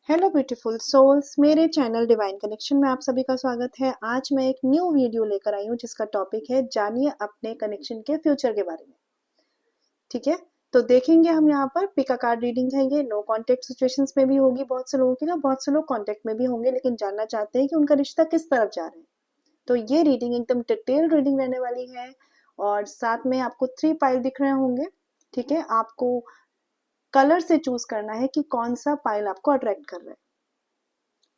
Hello beautiful souls, मेरे channel divine connection में आप सभी का स्वागत है। आज मैं एक न्यू वीडियो लेकर आई हूँ जिसका टॉपिक है जानिए अपने कनेक्शन के फ्यूचर के बारे में। ठीक है, तो देखेंगे हम यहाँ पर पिक अ कार्ड रीडिंग है। ये नो कॉन्टेक्ट सिचुएशंस में भी होगी बहुत से लोगों की ना, बहुत से लोग कॉन्टेक्ट में भी होंगे लेकिन जानना चाहते हैं कि उनका रिश्ता किस तरफ जा रहा है। तो ये रीडिंग एकदम डिटेल रीडिंग रहने वाली है और साथ में आपको 3 पाइल दिख रहे होंगे। ठीक है, आपको कलर से चूज करना है कि कौन सा पाइल आपको अट्रैक्ट कर रहा है।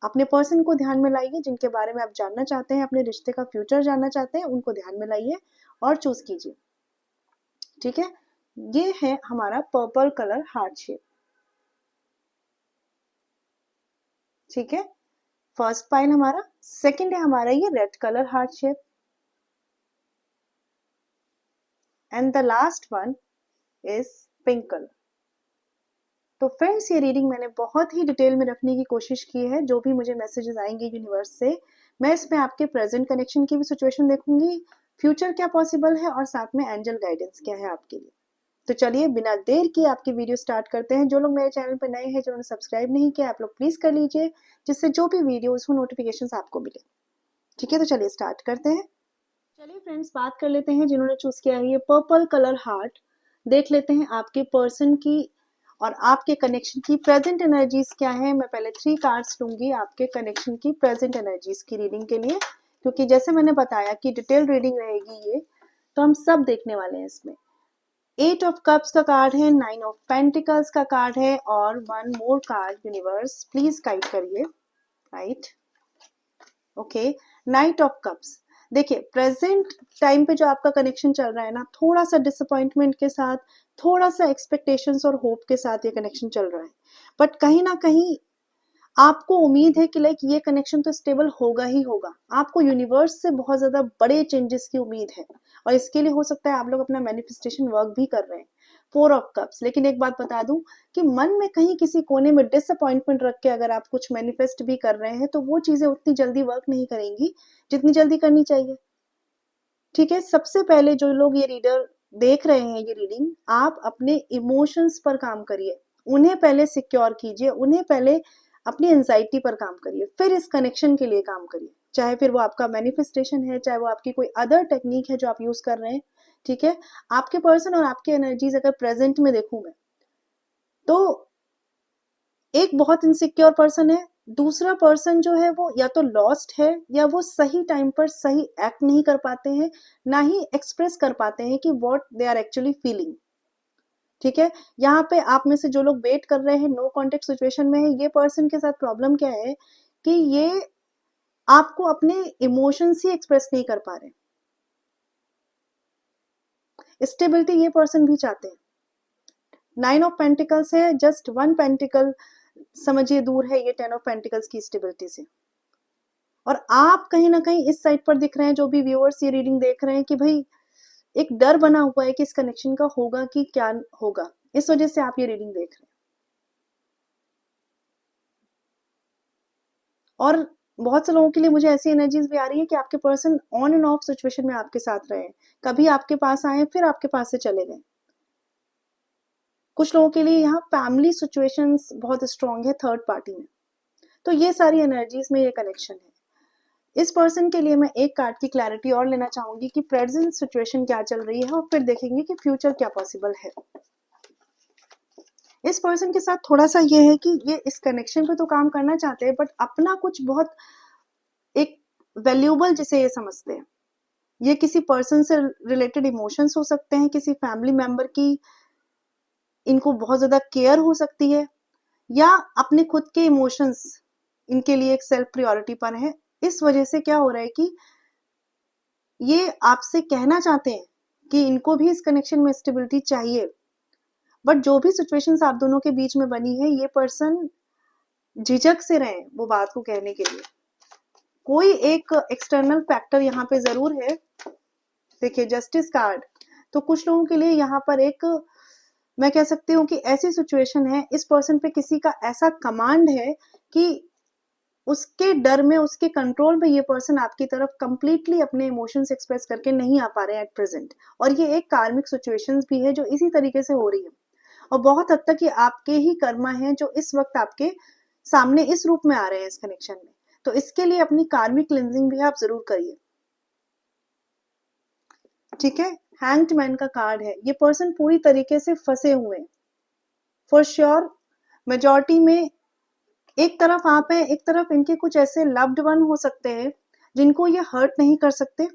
अपने पर्सन को ध्यान में लाइए, जिनके बारे में आप जानना चाहते हैं, अपने रिश्ते का फ्यूचर जानना चाहते हैं, उनको ध्यान में लाइए और चूज कीजिए। ठीक है, ये है हमारा पर्पल कलर हार्ट शेप। ठीक है, फर्स्ट पाइल हमारा। सेकंड है हमारा ये red colour heart shape and the last one is pink colour. तो फ्रेंड्स, ये रीडिंग मैंने बहुत ही डिटेल में रखने की कोशिश की है। जो भी मुझे मैसेजेस आएंगे यूनिवर्स से, मैं इसमें आपके प्रेजेंट कनेक्शन की भी सिचुएशन देखूंगी, फ्यूचर क्या पॉसिबल है और साथ में एंजल गाइडेंस क्या है आपके लिए। तो चलिए बिना देर किए आपकी वीडियो स्टार्ट करते हैं। जो लोग मेरे चैनल पर नए हैं, जिन्होंने सब्सक्राइब नहीं किया, आप लोग प्लीज कर लीजिए, जिससे जो भी वीडियो हो नोटिफिकेशंस आपको मिले। ठीक है, तो चलिए स्टार्ट करते हैं। चलिए फ्रेंड्स, बात कर लेते हैं जिन्होंने चूज किया है ये पर्पल कलर हार्ट। देख लेते हैं आपके पर्सन की और आपके कनेक्शन की प्रेजेंट एनर्जीज क्या है। मैं पहले 3 कार्ड्स लूंगी आपके कनेक्शन की प्रेजेंट एनर्जीज की रीडिंग के लिए, क्योंकि जैसे मैंने बताया कि डिटेल रीडिंग रहेगी ये, तो हम सब देखने वाले हैं इसमें। 8 ऑफ कप्स का कार्ड है, 9 ऑफ पेंटिकल्स का कार्ड है और 1 more card universe please guide करिए। Right, okay, night of cups. देखिए, प्रेजेंट टाइम पे जो आपका कनेक्शन चल रहा है ना, थोड़ा सा डिसअपॉइंटमेंट के साथ, थोड़ा सा एक्सपेक्टेशंस और होप के साथ ये कनेक्शन चल रहा है। बट कहीं ना कहीं आपको उम्मीद है कि लाइक ये कनेक्शन तो स्टेबल होगा ही होगा। आपको यूनिवर्स से बहुत ज्यादा बड़े चेंजेस की उम्मीद है और इसके लिए हो सकता है आप लोग अपना मैनिफेस्टेशन वर्क भी कर रहे हैं। 4 ऑफ कप्स। लेकिन एक बात बता दूं कि मन में कहीं किसी कोने में डिसअपॉइंटमेंट रख के अगर आप कुछ मैनिफेस्ट भी कर रहे हैं, तो वो चीजें उतनी जल्दी वर्क नहीं करेंगी जितनी जल्दी करनी चाहिए। ठीक है, सबसे पहले जो लोग ये रीडर देख रहे हैं, ये रीडिंग, आप अपने इमोशंस पर काम करिए, उन्हें पहले सिक्योर कीजिए, उन्हें पहले अपनी एंजाइटी पर काम करिए, फिर इस कनेक्शन के लिए काम करिए। चाहे फिर वो आपका मैनिफेस्टेशन है, चाहे वो आपकी कोई अदर टेक्निक है जो आप यूज कर रहे हैं। ठीक है, आपके पर्सन और आपकी एनर्जीज अगर प्रेजेंट में देखूं मैं, तो एक बहुत इनसिक्योर पर्सन है, दूसरा पर्सन जो है वो या तो लॉस्ट है या वो सही टाइम पर सही एक्ट नहीं कर पाते हैं, ना ही एक्सप्रेस कर पाते हैं कि what they are actually feeling. ठीक है, यहाँ पे आप में से जो लोग वेट कर रहे हैं, नो कॉन्टेक्ट सिचुएशन में है, ये पर्सन के साथ प्रॉब्लम क्या है कि ये आपको अपने इमोशंस ही एक्सप्रेस नहीं कर पा रहे। स्टेबिलिटी ये पर्सन भी चाहते हैं। 9 ऑफ पेंटिकल्स है, जस्ट 1 पेंटिकल समझिए दूर है ये 10 ऑफ पेंटिकल्स की स्टेबिलिटी से। और आप कहीं ना कहीं इस साइड पर दिख रहे हैं, जो भी व्यूअर्स ये रीडिंग देख रहे हैं, कि भाई एक डर बना हुआ है कि इस कनेक्शन का होगा कि क्या होगा, इस वजह से आप ये रीडिंग देख रहे हैं। और बहुत से लोगों के लिए मुझे ऐसी एनर्जीज भी आ रही है कि आपके person on end of situation में आपके साथ रहे, कभी आपके पास आए फिर आपके पास से चले गए। कुछ लोगों के लिए यहाँ फैमिली सिचुएशंस बहुत स्ट्रांग है थर्ड पार्टी में। तो ये सारी एनर्जीज में ये कनेक्शन है। इस पर्सन के लिए मैं एक कार्ड की क्लैरिटी और लेना चाहूंगी कि प्रेजेंट सिचुएशन क्या चल रही है और फिर देखेंगे कि फ्यूचर क्या पॉसिबल है। इस पर्सन के साथ थोड़ा सा ये है कि ये इस कनेक्शन पे तो काम करना चाहते हैं, बट अपना कुछ बहुत एक वैल्यूबल जिसे ये समझते हैं। ये किसी पर्सन से रिलेटेड इमोशंस हो सकते हैं, किसी फैमिली मेंबर की इनको बहुत ज्यादा केयर हो सकती है, या अपने खुद के इमोशंस इनके लिए एक सेल्फ प्रायोरिटी पर है। इस वजह से क्या हो रहा है कि ये आपसे कहना चाहते हैं कि इनको भी इस कनेक्शन में स्टेबिलिटी चाहिए, बट जो भी सिचुएशंस आप दोनों के बीच में बनी है, ये पर्सन झिझक से रहे वो बात को कहने के लिए। कोई एक एक्सटर्नल फैक्टर यहाँ पे जरूर है। देखिए, जस्टिस कार्ड, तो कुछ लोगों के लिए यहाँ पर एक, मैं कह सकती हूँ कि ऐसी सिचुएशन है, इस पर्सन पे किसी का ऐसा कमांड है कि उसके डर में, उसके कंट्रोल में ये पर्सन आपकी तरफ कंप्लीटली अपने इमोशंस एक्सप्रेस करके नहीं आ पा रहे हैं एट प्रेजेंट। और ये एक कार्मिक सिचुएशंस भी है जो इसी तरीके से हो रही है, और बहुत हद तक ये आपके ही कर्मा हैं जो इस वक्त आपके सामने इस रूप में आ रहे हैं इस कनेक्शन में। तो इसके लिए अपनी कार्मिक क्लिंजिंग भी आप जरूर करिए, ठीक है। हैंग्ड मैन का कार्ड है, ये पर्सन पूरी तरीके से फंसे हुए हैं फॉर श्योर। मेजॉरिटी में एक तरफ आप हैं, एक तरफ इनके कुछ ऐसे लव्ड वन हो सकते हैं जिनको ये हर्ट नहीं कर सकते,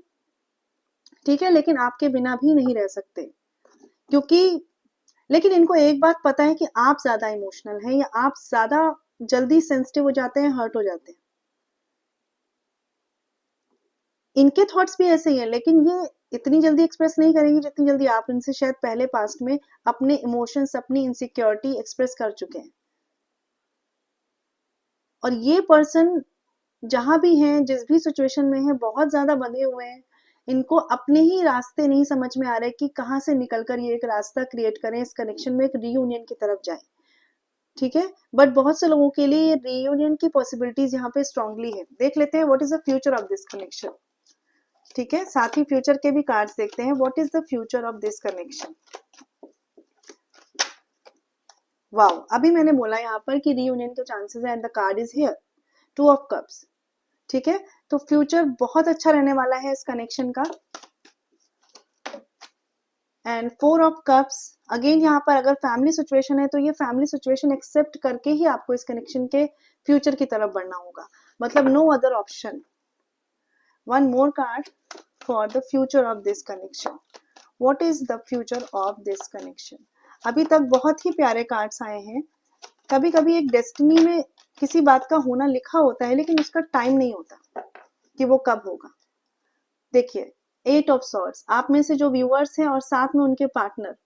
ठीक है, लेकिन आपके बिना भी नहीं रह सकते, क्योंकि लेकिन इनको एक बात पता है कि आप ज्यादा इमोशनल हैं या आप ज्यादा जल्दी सेंसिटिव हो जाते हैं, हर्ट हो जाते हैं। इनके थॉट्स भी ऐसे ही हैं, लेकिन ये इतनी जल्दी एक्सप्रेस नहीं करेंगे जितनी जल्दी आप इनसे शायद पहले पास्ट में अपने इमोशंस, अपनी इनसिक्योरिटी एक्सप्रेस कर चुके हैं। और ये पर्सन जहां भी हैं, जिस भी सिचुएशन में है, बहुत ज्यादा बंधे हुए हैं। इनको अपने ही रास्ते नहीं समझ में आ रहे कि कहाँ से निकलकर ये एक रास्ता क्रिएट करें, इस कनेक्शन में एक रीयूनियन की तरफ जाएं, ठीक है। बट बहुत से लोगों के लिए रीयूनियन की पॉसिबिलिटीज यहाँ पे स्ट्रांगली है। देख लेते हैं what is the future of this connection, ठीक है। साथ ही फ्यूचर के भी कार्ड्स देखते हैं, what is the future of this connection. Wow, अभी मैंने बोला यहाँ पर कि रीयूनियन के चांसेस है and the card is here, 2 of cups, ठीक है। तो फ्यूचर बहुत अच्छा रहने वाला है इस कनेक्शन का। एंड 4 ऑफ कप्स, अगेन यहाँ पर अगर फैमिली सिचुएशन है तो ये फैमिली सिचुएशन एक्सेप्ट करके ही आपको इस कनेक्शन के फ्यूचर की तरफ बढ़ना होगा, मतलब no other option. One more card for the future of this connection, what is the future of this connection. अभी तक बहुत ही प्यारे कार्ड्स आए हैं। कभी कभी एक डेस्टिनी में किसी बात का होना लिखा होता है, लेकिन उसका टाइम नहीं होता कि वो कब होगा। देखिए 8 ऑफ सॉर्ड्स, आप में से जो व्यूअर्स हैं और साथ में उनके पार्टनर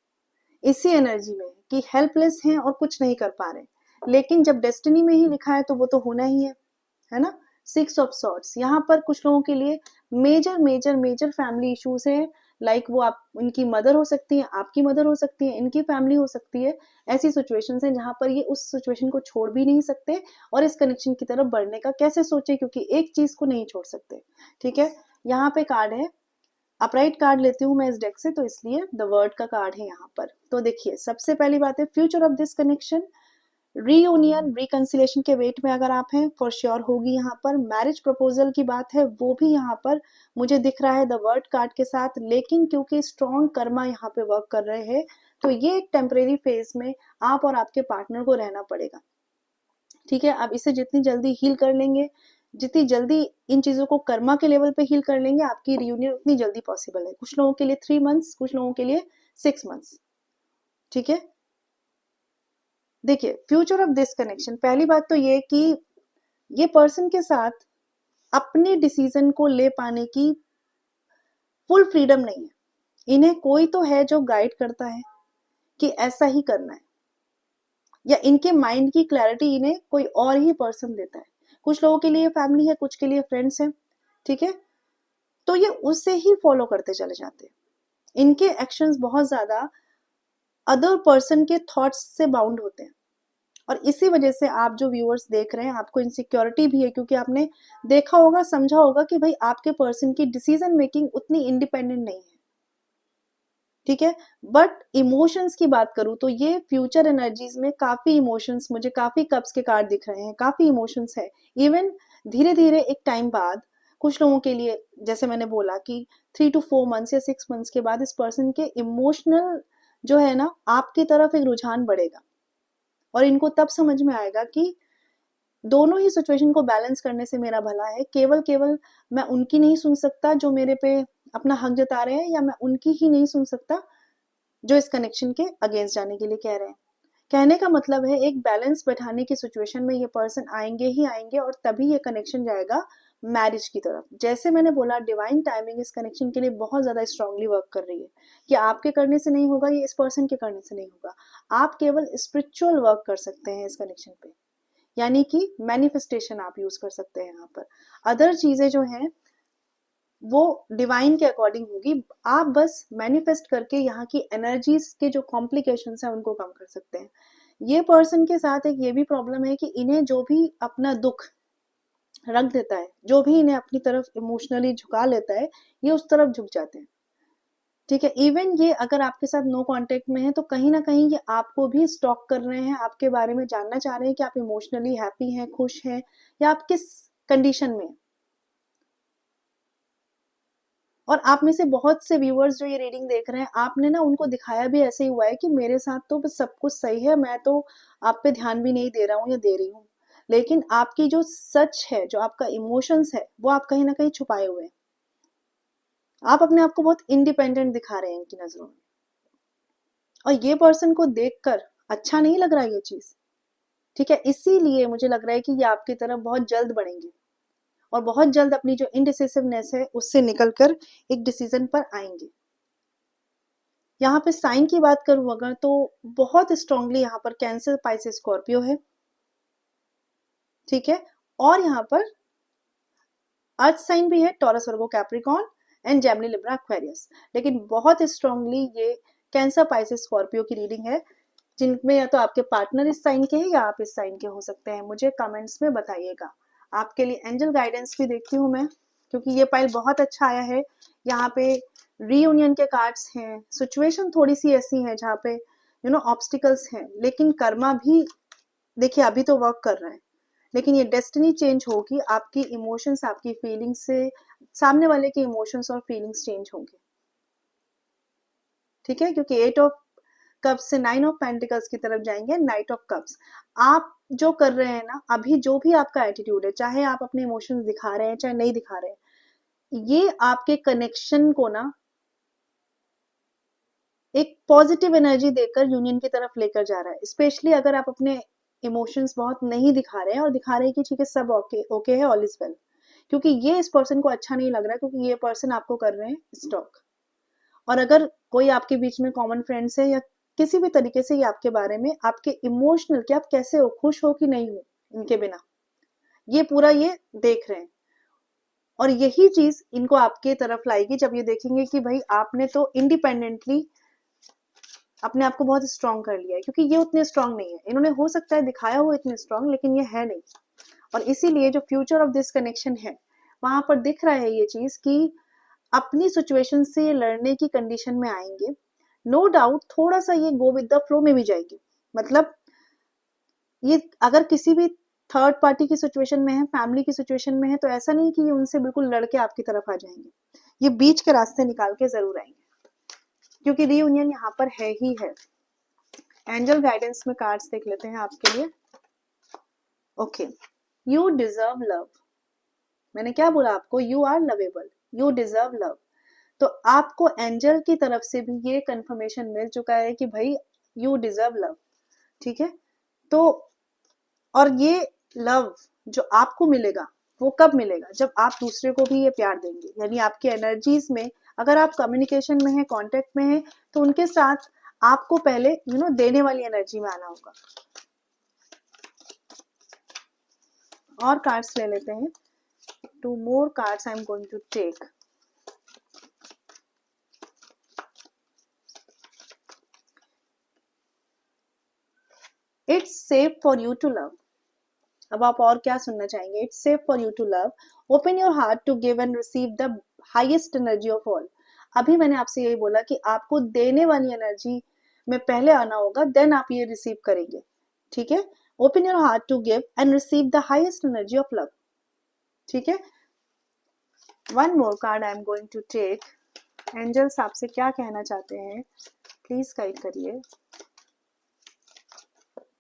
इसी एनर्जी में कि हेल्पलेस हैं और कुछ नहीं कर पा रहे, लेकिन जब डेस्टिनी में ही लिखा है तो वो तो होना ही है ना। 6 ऑफ सॉर्ड्स, यहाँ पर कुछ लोगों के लिए major major major family issues है, लाइक वो आप उनकी मदर हो सकती है, आपकी मदर हो सकती है, इनकी फैमिली हो सकती है। ऐसी सिचुएशंस हैं जहां पर ये उस सिचुएशन को छोड़ भी नहीं सकते और इस कनेक्शन की तरफ बढ़ने का कैसे सोचे, क्योंकि एक चीज को नहीं छोड़ सकते, ठीक है। यहाँ पे कार्ड है, अपराइट कार्ड लेती हूँ मैं इस डेक से, तो इसलिए द वर्ड का कार्ड है यहाँ पर। तो देखिए सबसे पहली बात है future of this connection, reunion reconciliation के वेट में अगर आप हैं फॉर श्योर होगी यहाँ पर। मैरिज प्रपोजल की बात है वो भी यहाँ पर मुझे दिख रहा है द वर्ड कार्ड के साथ, लेकिन क्योंकि स्ट्रॉन्ग कर्मा यहाँ पे वर्क कर रहे हैं तो ये एक टेम्परेरी फेज में आप और आपके पार्टनर को रहना पड़ेगा, ठीक है। अब इसे जितनी जल्दी हील कर लेंगे, जितनी जल्दी इन चीजों को कर्मा के लेवल पे हील कर लेंगे, आपकी रियूनियन उतनी जल्दी पॉसिबल है। कुछ लोगों के लिए 3 मंथ्स, कुछ लोगों के लिए 6 मंथ्स, ठीक है। देखिए फ्यूचर ऑफ दिस कनेक्शन, पहली बात तो ये कि ये पर्सन के साथ अपने डिसीजन को ले पाने की फुल फ्रीडम नहीं है। इन्हें कोई तो है जो गाइड करता है कि ऐसा ही करना है, या इनके माइंड की क्लैरिटी इन्हें कोई और ही पर्सन देता है। कुछ लोगों के लिए फैमिली है, कुछ के लिए फ्रेंड्स हैं, ठीक है। तो ये उससे ही फॉलो करते चले जाते हैं। इनके एक्शंस बहुत ज्यादा अदर पर्सन के थॉट्स से बाउंड होते हैं, और इसी वजह से आप जो व्यूअर्स देख रहे हैं आपको इनसिक्योरिटी भी है, क्योंकि आपने देखा होगा, समझा होगा कि भाई आपके पर्सन की डिसीजन मेकिंग उतनी इंडिपेंडेंट नहीं है, ठीक है। बट इमोशंस की बात करूं तो ये फ्यूचर एनर्जीज में काफी इमोशंस, मुझे काफी कप्स के कार्ड दिख रहे हैं, काफी इमोशंस है। इवन धीरे धीरे एक टाइम बाद कुछ लोगों के लिए, जैसे मैंने बोला कि 3 to 4 मंथ्स या 6 मंथ्स के बाद इस पर्सन के इमोशनल जो है ना आपकी तरफ एक रुझान बढ़ेगा, और इनको तब समझ में आएगा कि दोनों ही सिचुएशन को बैलेंस करने से मेरा भला है। केवल केवल मैं उनकी नहीं सुन सकता जो मेरे पे अपना हक जता रहे हैं, या मैं उनकी ही नहीं सुन सकता जो इस कनेक्शन के अगेंस्ट जाने के लिए कह रहे हैं। कहने का मतलब है एक बैलेंस बैठाने की सिचुएशन में ये पर्सन आएंगे ही आएंगे, और तभी ये कनेक्शन जाएगा मैरिज की तरफ। जैसे मैंने बोला डिवाइन टाइमिंग इस कनेक्शन के लिए बहुत ज्यादा स्ट्रांगली वर्क कर रही है। कि आपके करने से नहीं होगा, ये इस पर्सन के करने से नहीं होगा, आप केवल स्पिरिचुअल वर्क कर सकते हैं इस कनेक्शन पे, यानी कि मैनिफेस्टेशन आप यूज कर सकते हैं यहाँ पर। अदर चीजें जो हैं वो डिवाइन के अकॉर्डिंग होगी, आप बस मैनिफेस्ट करके यहाँ की एनर्जीज के जो कॉम्प्लिकेशंस हैं उनको कम कर सकते हैं। ये पर्सन के साथ एक ये भी प्रॉब्लम है कि इन्हें जो भी अपना दुख रख देता है, जो भी इन्हें अपनी तरफ इमोशनली झुका लेता है, ये उस तरफ झुक जाते हैं। ठीक है। इवन ये अगर आपके साथ नो कांटेक्ट में है तो कहीं ना कहीं ये आपको भी स्टॉक कर रहे हैं, आपके बारे में जानना चाह रहे हैं कि आप इमोशनली हैप्पी हैं, खुश हैं, या आप किस कंडीशन में हैं। और आप में से बहुत से व्यूअर्स जो ये रीडिंग देख रहे हैं, आपने ना उनको दिखाया भी ऐसे ही हुआ है कि मेरे साथ तो बस सब कुछ सही है, मैं तो आप पे ध्यान भी नहीं दे रहा हूँ या दे रही हूँ। लेकिन आपकी जो सच है, जो आपका इमोशंस है, वो आप कहीं ना कहीं छुपाए हुए हैं। आप अपने आप को बहुत इंडिपेंडेंट दिखा रहे हैं इनकी नजरों में, और ये पर्सन को देखकर अच्छा नहीं लग रहा ये चीज। ठीक है, इसीलिए मुझे लग रहा है कि ये आपकी तरफ बहुत जल्द बढ़ेंगे और बहुत जल्द अपनी जो इनडिसिसिवनेस है उससे निकलकर एक डिसीजन पर आएंगे। यहाँ पे साइन की बात करूं अगर, तो बहुत स्ट्रांगली यहाँ पर कैंसर, पाइसेस, स्कॉर्पियो है। ठीक है, और यहाँ पर अर्थ साइन भी है, taurus, Virgo, Capricorn and Gemini, Libra, Aquarius. लेकिन बहुत स्ट्रांगली ये कैंसर, पाइसेस, स्कॉर्पियो की रीडिंग है, जिनमें या तो आपके पार्टनर इस साइन के हैं या आप इस साइन के हो सकते हैं। मुझे कमेंट्स में बताइएगा। आपके लिए एंजल गाइडेंस भी देखती हूँ मैं, क्योंकि ये पाइल बहुत अच्छा आया है। यहाँ पे रीयूनियन के कार्ड्स हैं, सिचुएशन थोड़ी सी ऐसी है जहाँ पे ऑब्स्टिकल्स हैं, लेकिन कर्मा भी देखिए अभी तो वर्क कर रहा है, लेकिन ये डेस्टिनी चेंज होगी। आपकी इमोशंस, आपकी फीलिंग्स से सामने वाले के इमोशंस और फीलिंग्स चेंज होंगे। ठीक है, क्योंकि 8 ऑफ कप्स से 9 ऑफ पेंटिकल्स की तरफ जाएंगे, नाइट ऑफ कप्स। आप जो कर रहे हैं ना अभी, जो भी आपका एटीट्यूड है, चाहे आप अपने इमोशंस दिखा रहे हैं चाहे नहीं दिखा रहे हैं, ये आपके कनेक्शन को ना एक पॉजिटिव एनर्जी देकर यूनियन की तरफ लेकर जा रहा है। स्पेशली अगर आप अपने इमोशंस बहुत नहीं दिखा रहे हैं और दिखा रहे हैं कि ठीक है सब ओके ओके है, ऑल इज वेल, क्योंकि ये इस पर्सन को अच्छा नहीं लग रहा है, क्योंकि ये पर्सन आपको कर रहे हैं स्टॉक। और अगर कोई आपके बीच में कॉमन फ्रेंड्स है या किसी भी तरीके से ये आपके बारे में, आपके इमोशनल, कि आप कैसे हो, खुश हो कि नहीं हो इनके बिना, ये पूरा ये देख रहे हैं। और यही चीज इनको आपके तरफ लाएगी जब ये देखेंगे कि भाई आपने तो इंडिपेंडेंटली अपने आप को बहुत स्ट्रांग कर लिया है, क्योंकि ये उतने स्ट्रांग नहीं है। इन्होंने हो सकता है दिखाया हो इतने स्ट्रांग, लेकिन ये है नहीं। और इसीलिए जो फ्यूचर ऑफ दिस कनेक्शन है, वहां पर दिख रहा है ये चीज कि अपनी सिचुएशन से लड़ने की कंडीशन में आएंगे। नो डाउट थोड़ा सा ये गो विद द फ्लो में भी जाएगी। मतलब ये अगर किसी भी थर्ड पार्टी की सिचुएशन में है, फैमिली की सिचुएशन में है, तो ऐसा नहीं कि ये उनसे बिल्कुल लड़के आपकी तरफ आ जाएंगे। ये बीच के रास्ते निकाल के जरूर आएंगे, क्योंकि रीयूनियन यहाँ पर है ही है। एंजल गाइडेंस में कार्ड्स देख लेते हैं आपके लिए। Okay, you deserve love. मैंने क्या बोला आपको? You are lovable, you deserve love. तो आपको एंजल की तरफ से भी ये कंफर्मेशन मिल चुका है कि भाई यू डिजर्व लव। ठीक है, तो और ये लव जो आपको मिलेगा वो कब मिलेगा? जब आप दूसरे को भी ये प्यार देंगे। यानी आपकी एनर्जीज में अगर आप कम्युनिकेशन में है, कांटेक्ट में है, तो उनके साथ आपको पहले देने वाली एनर्जी में आना होगा। और कार्ड्स ले लेते हैं। 2 more cards I'm going to take. It's safe for you to love. अब आप और क्या सुनना चाहेंगे? It's safe for you to love. Open your heart to give and receive the highest energy of all. अभी मैंने आपसे यही बोला कि आपको देने वाली एनर्जी में पहले आना होगा, देन आप ये रिसीव करेंगे। ठीक है, open your heart to give and receive the highest energy of love. ठीक है, one more card I am going to take. Angels आपसे क्या कहना चाहते हैं, प्लीज गाइड करिए।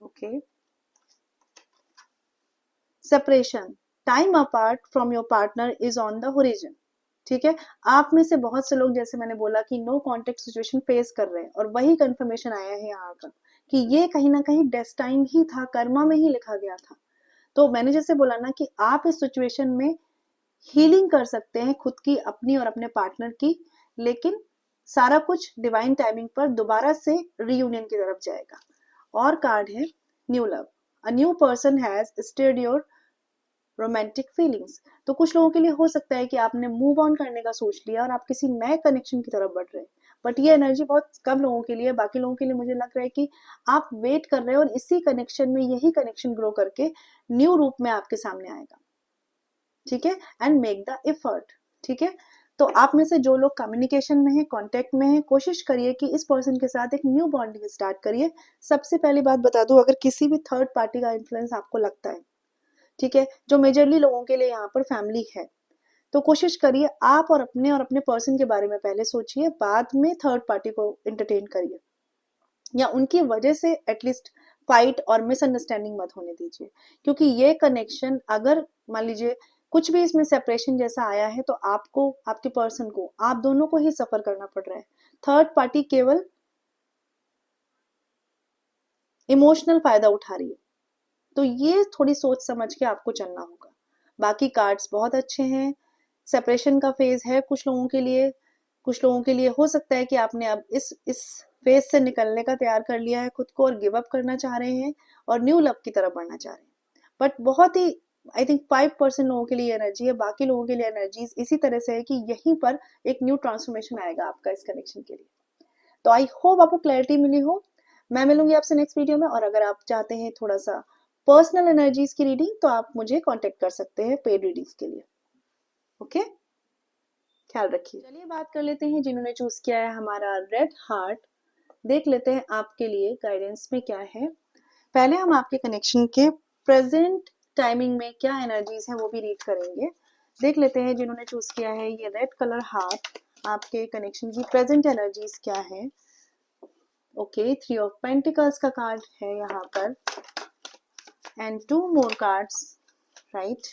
Okay, separation, time apart from your partner is on the horizon. ठीक है, आप में से बहुत से लोग, जैसे मैंने बोला, कि नो कॉन्टेक्ट सिचुएशन फेस कर रहे हैं, और वही कंफर्मेशन आया है यहाँ का कि ये कहीं ना कहीं डेस्टाइन ही था, कर्मा में ही लिखा गया था। तो मैंने जैसे बोला ना कि आप इस सिचुएशन में हीलिंग कर सकते हैं, खुद की, अपनी और अपने पार्टनर की, लेकिन सारा कुछ डिवाइन टाइमिंग पर दोबारा से रीयूनियन की तरफ जाएगा। और कार्ड है new love. A new person has stared your romantic feelings. तो कुछ लोगों के लिए हो सकता है कि आपने मूव ऑन करने का सोच लिया और आप किसी नए कनेक्शन की तरफ बढ़ रहे हैं, बट ये एनर्जी बहुत कम लोगों के लिए। बाकी लोगों के लिए मुझे लग रहा है कि आप वेट कर रहे हो और इसी कनेक्शन में यही कनेक्शन ग्रो करके न्यू रूप में आपके सामने आएगा। ठीक है, एंड मेक द एफर्ट। ठीक है, तो आप में से जो लोग कम्युनिकेशन में है, कांटेक्ट में है, कोशिश करिए कि इस पर्सन के साथ एक न्यू बॉन्डिंग स्टार्ट करिए। सबसे पहली बात बता दूं, अगर किसी भी थर्ड पार्टी का इन्फ्लुएंस आपको लगता है, ठीक है, जो मेजरली लोगों के लिए यहाँ पर फैमिली है, तो कोशिश करिए आप और अपने पर्सन के बारे में पहले सोचिए, बाद में थर्ड पार्टी को एंटरटेन करिए, या उनकी वजह से एटलीस्ट फाइट और मिसअंडरस्टैंडिंग मत होने दीजिए। क्योंकि ये कनेक्शन अगर मान लीजिए कुछ भी इसमें सेपरेशन जैसा आया है, तो आपको, आपके पर्सन को, आप दोनों को ही सफर करना पड़ रहा है। थर्ड पार्टी केवल इमोशनल फायदा उठा रही है। तो ये थोड़ी सोच समझ के आपको चलना होगा। बाकी कार्ड्स बहुत अच्छे हैं। सेपरेशन का फेज है कुछ लोगों के लिए, कुछ लोगों के लिए हो सकता है कि आपने अब इस फेज से निकलने का तैयार कर लिया है खुद को और गिव अप करना चाह रहे हैं और न्यू लव की तरफ बढ़ना चाह रहे हैं। बट बहुत ही आई थिंक 5% लोगों के लिए एनर्जी है, बाकी लोगों के लिए एनर्जीज इसी तरह से है कि यहीं पर एक न्यू ट्रांसफॉर्मेशन आएगा आपका इस कनेक्शन के लिए। तो आई होप आपको क्लैरिटी मिली हो। मैं मिलूंगी आपसे नेक्स्ट वीडियो में, और अगर आप चाहते हैं थोड़ा सा पर्सनल एनर्जीज की रीडिंग तो आप मुझे कांटेक्ट कर सकते हैं पेड रीडिंग्स के लिए। ओके, ख्याल रखिए। चलिए बात कर लेते हैं जिन्होंने चूज किया है हमारा रेड हार्ट। देख लेते हैं आपके लिए गाइडेंस में क्या है। पहले हम आपके कनेक्शन के प्रेजेंट टाइमिंग में क्या एनर्जीज है वो भी रीड करेंगे। देख लेते हैं जिन्होंने चूज किया है ये रेड कलर हार्ट, आपके कनेक्शन की प्रेजेंट एनर्जीज क्या है। ओके, 3 ऑफ पेंटिकल्स का कार्ड है यहाँ पर and 2 more cards, right,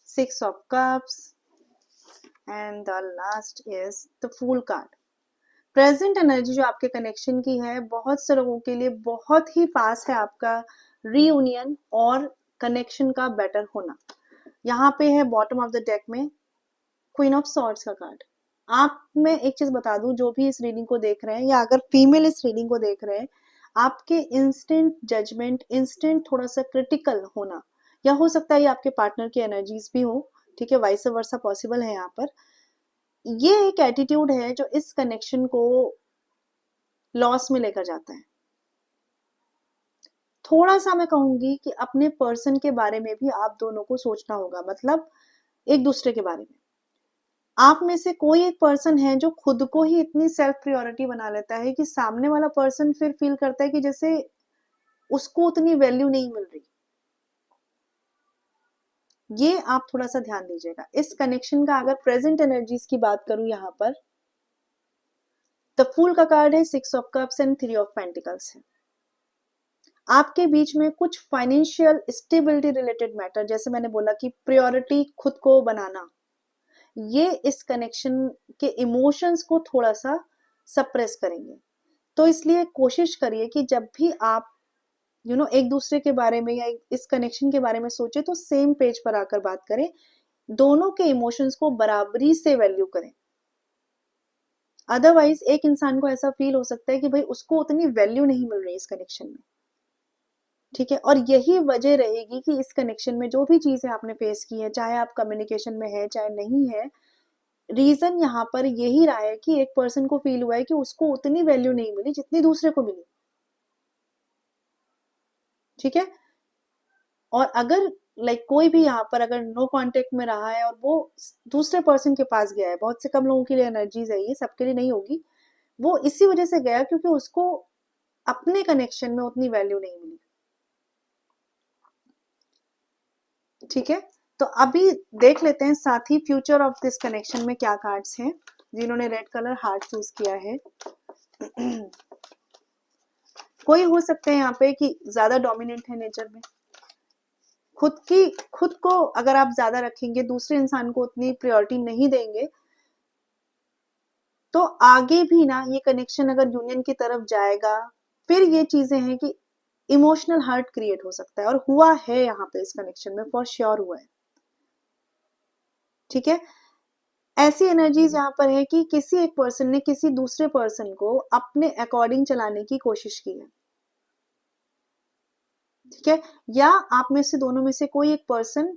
6 of cups and the last is the Fool card। Present energy जो आपके कनेक्शन की है, बहुत से लोगों के लिए बहुत ही पास है आपका रीयूनियन और कनेक्शन का बेटर होना। यहाँ पे है बॉटम ऑफ द डेक में क्वीन ऑफ सॉर्ड्स का कार्ड। आप, मैं एक चीज बता दूं, जो भी इस रीडिंग को देख रहे हैं या अगर फीमेल इस रीडिंग को देख रहे हैं, आपके इंस्टेंट जजमेंट, इंस्टेंट थोड़ा सा क्रिटिकल होना, या हो सकता है ये आपके पार्टनर की एनर्जीज भी हो, ठीक है, वाइस वर्सा पॉसिबल है यहाँ पर। ये एक एटीट्यूड है जो इस कनेक्शन को लॉस में लेकर जाता है। थोड़ा सा मैं कहूंगी कि अपने पर्सन के बारे में भी आप दोनों को सोचना होगा, मतलब एक दूसरे के बारे में। आप में से कोई एक पर्सन है जो खुद को ही इतनी सेल्फ प्रायोरिटी बना लेता है कि सामने वाला पर्सन फिर फील करता है कि जैसे उसको उतनी वैल्यू नहीं मिल रही। ये आप थोड़ा सा ध्यान दीजिएगा। इस कनेक्शन का अगर प्रेजेंट एनर्जीज की बात करूं, यहाँ पर द फूल का कार्ड है, 6 of cups and 3 of pentacles है। आपके बीच में कुछ फाइनेंशियल स्टेबिलिटी रिलेटेड मैटर, जैसे मैंने बोला कि प्रायोरिटी खुद को बनाना, ये इस कनेक्शन के इमोशंस को थोड़ा सा सप्रेस करेंगे। तो इसलिए कोशिश करिए कि जब भी आप एक दूसरे के बारे में या इस कनेक्शन के बारे में सोचे तो सेम पेज पर आकर बात करें, दोनों के इमोशंस को बराबरी से वैल्यू करें। अदरवाइज एक इंसान को ऐसा फील हो सकता है कि भाई उसको उतनी वैल्यू नहीं मिल रही इस कनेक्शन में, ठीक है। और यही वजह रहेगी कि इस कनेक्शन में जो भी चीजें आपने फेस की है, चाहे आप कम्युनिकेशन में है चाहे नहीं है, रीजन यहाँ पर यही रहा है कि एक पर्सन को फील हुआ है कि उसको उतनी वैल्यू नहीं मिली जितनी दूसरे को मिली, ठीक है। और अगर कोई भी यहाँ पर अगर नो कांटेक्ट में रहा है और वो दूसरे पर्सन के पास गया है, बहुत से कम लोगों के लिए एनर्जीज है, ये सबके लिए नहीं होगी, वो इसी वजह से गया क्योंकि उसको अपने कनेक्शन में उतनी वैल्यू नहीं मिली, ठीक है। तो अभी देख लेते हैं साथ ही फ्यूचर ऑफ दिस कनेक्शन में क्या कार्ड्स हैं। जिन्होंने रेड कलर हार्ट चूज किया है, कोई हो सकते हैं यहाँ पे कि ज्यादा डोमिनेंट है नेचर में, खुद को अगर आप ज्यादा रखेंगे, दूसरे इंसान को उतनी प्रायोरिटी नहीं देंगे, तो आगे भी ना ये कनेक्शन अगर यूनियन की तरफ जाएगा, फिर ये चीजें हैं कि इमोशनल हर्ट क्रिएट हो सकता है, और हुआ है यहाँ पे इस कनेक्शन में, फॉर श्योर हुआ है, ठीक है। ऐसी एनर्जीज यहाँ पर है कि किसी एक पर्सन ने किसी दूसरे पर्सन को अपने अकॉर्डिंग चलाने की कोशिश की है, ठीक है, या आप में से दोनों में से कोई एक पर्सन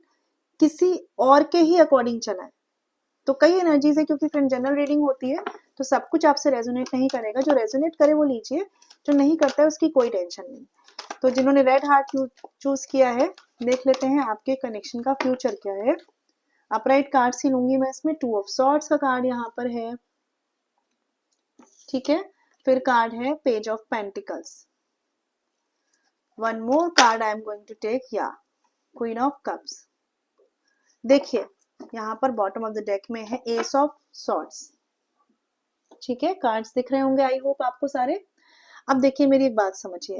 किसी और के ही अकॉर्डिंग चला है। तो कई एनर्जीज है, क्योंकि फ्रेंड जनरल रीडिंग होती है तो सब कुछ आपसे रेजोनेट नहीं करेगा, जो रेजोनेट करे वो लीजिए, जो नहीं करता है उसकी कोई टेंशन नहीं। तो जिन्होंने रेड हार्ट चूज किया है, देख लेते हैं आपके कनेक्शन का फ्यूचर क्या है। अपराइट कार्ड्स ही लूंगी मैं इसमें। 2 ऑफ सॉर्ड्स का कार्ड यहाँ पर है, ठीक है। फिर कार्ड है page of pentacles. One more card I am going to take, या क्वीन ऑफ कप्स। देखिए यहाँ पर बॉटम ऑफ द डेक में है एस ऑफ सॉर्ड्स, ठीक है। कार्ड्स दिख रहे होंगे आई होप आपको सारे। अब देखिए मेरी एक बात समझिए,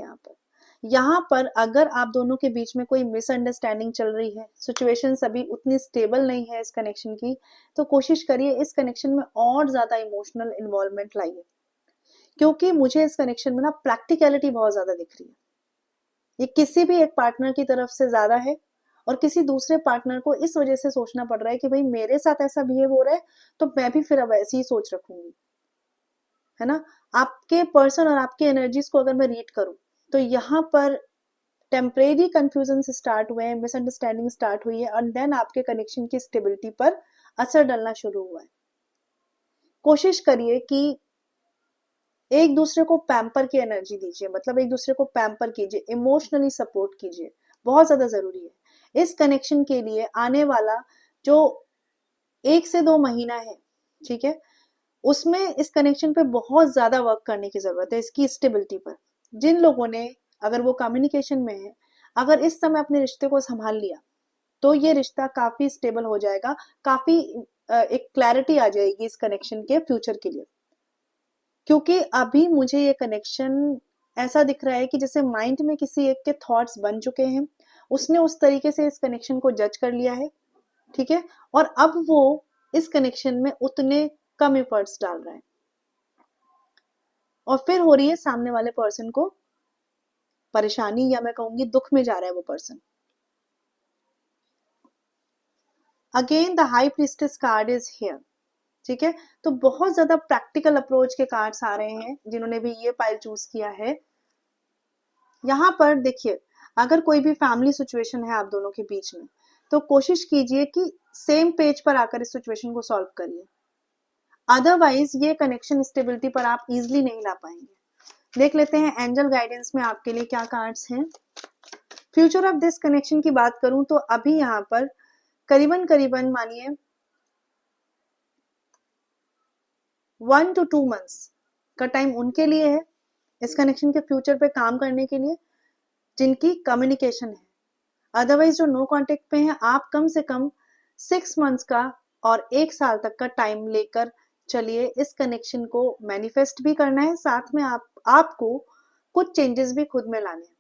यहाँ पर अगर आप दोनों के बीच में कोई मिसअंडरस्टैंडिंग चल रही है, सिचुएशंस अभी उतनी स्टेबल नहीं है इस कनेक्शन की, तो कोशिश करिए इस कनेक्शन में और ज्यादा इमोशनल इन्वॉल्वमेंट लाइए, क्योंकि मुझे इस कनेक्शन में ना प्रैक्टिकलिटी बहुत ज्यादा दिख रही है। ये किसी भी एक पार्टनर की तरफ से ज्यादा है, और किसी दूसरे पार्टनर को इस वजह से सोचना पड़ रहा है कि भाई मेरे साथ ऐसा बिहेव हो रहा है तो मैं भी फिर अब ऐसी ही सोच रखूंगी, है ना। आपके पर्सन और आपकी एनर्जीज को अगर मैं रीड करूं तो यहाँ पर टेम्परेरी कंफ्यूजन से स्टार्ट हुए हैं, मिसअंडरस्टैंडिंग स्टार्ट हुई है, और देन आपके कनेक्शन की स्टेबिलिटी पर असर डालना शुरू हुआ है। कोशिश करिए कि एक दूसरे को पैम्पर की एनर्जी दीजिए, मतलब एक दूसरे को पैम्पर कीजिए, इमोशनली सपोर्ट कीजिए, बहुत ज्यादा जरूरी है इस कनेक्शन के लिए। आने वाला जो 1 से 2 महीना है, ठीक है, उसमें इस कनेक्शन पे बहुत ज्यादा वर्क करने की जरूरत है, इसकी स्टेबिलिटी पर। जिन लोगों ने, अगर वो कम्युनिकेशन में है, अगर इस समय अपने रिश्ते को संभाल लिया तो ये रिश्ता काफी स्टेबल हो जाएगा, काफी एक क्लैरिटी आ जाएगी इस कनेक्शन के फ्यूचर के लिए। क्योंकि अभी मुझे ये कनेक्शन ऐसा दिख रहा है कि जैसे माइंड में किसी एक के थॉट्स बन चुके हैं, उसने उस तरीके से इस कनेक्शन को जज कर लिया है, ठीक है, और अब वो इस कनेक्शन में उतने कम एफर्ट्स डाल रहा है, और फिर हो रही है सामने वाले पर्सन को परेशानी, या मैं कहूंगी दुख में जा रहा है वो person. Again the high priestess card is here, ठीक है। तो बहुत ज्यादा प्रैक्टिकल अप्रोच के कार्ड्स आ रहे हैं जिन्होंने भी ये पाइल चूज किया है। यहाँ पर देखिए, अगर कोई भी फैमिली सिचुएशन है आप दोनों के बीच में, तो कोशिश कीजिए कि सेम पेज पर आकर इस सिचुएशन को सॉल्व करिए, अदरवाइज ये कनेक्शन स्टेबिलिटी पर आप इजिली नहीं ला पाएंगे। देख लेते हैं एंजल गाइडेंस में आपके लिए क्या कार्ड्स हैं। फ्यूचर ऑफ दिस कनेक्शन की बात करूं तो अभी यहाँ पर करीबन मानिए 1 to 2 months का टाइम उनके लिए है इस कनेक्शन के फ्यूचर पे काम करने के लिए, जिनकी कम्युनिकेशन है। अदरवाइज जो नो कांटेक्ट पे हैं, आप कम से कम 6 months का और 1 साल तक का टाइम लेकर चलिए। इस कनेक्शन को मैनिफेस्ट भी करना है, साथ में आपको कुछ चेंजेस भी खुद में लाने हैं,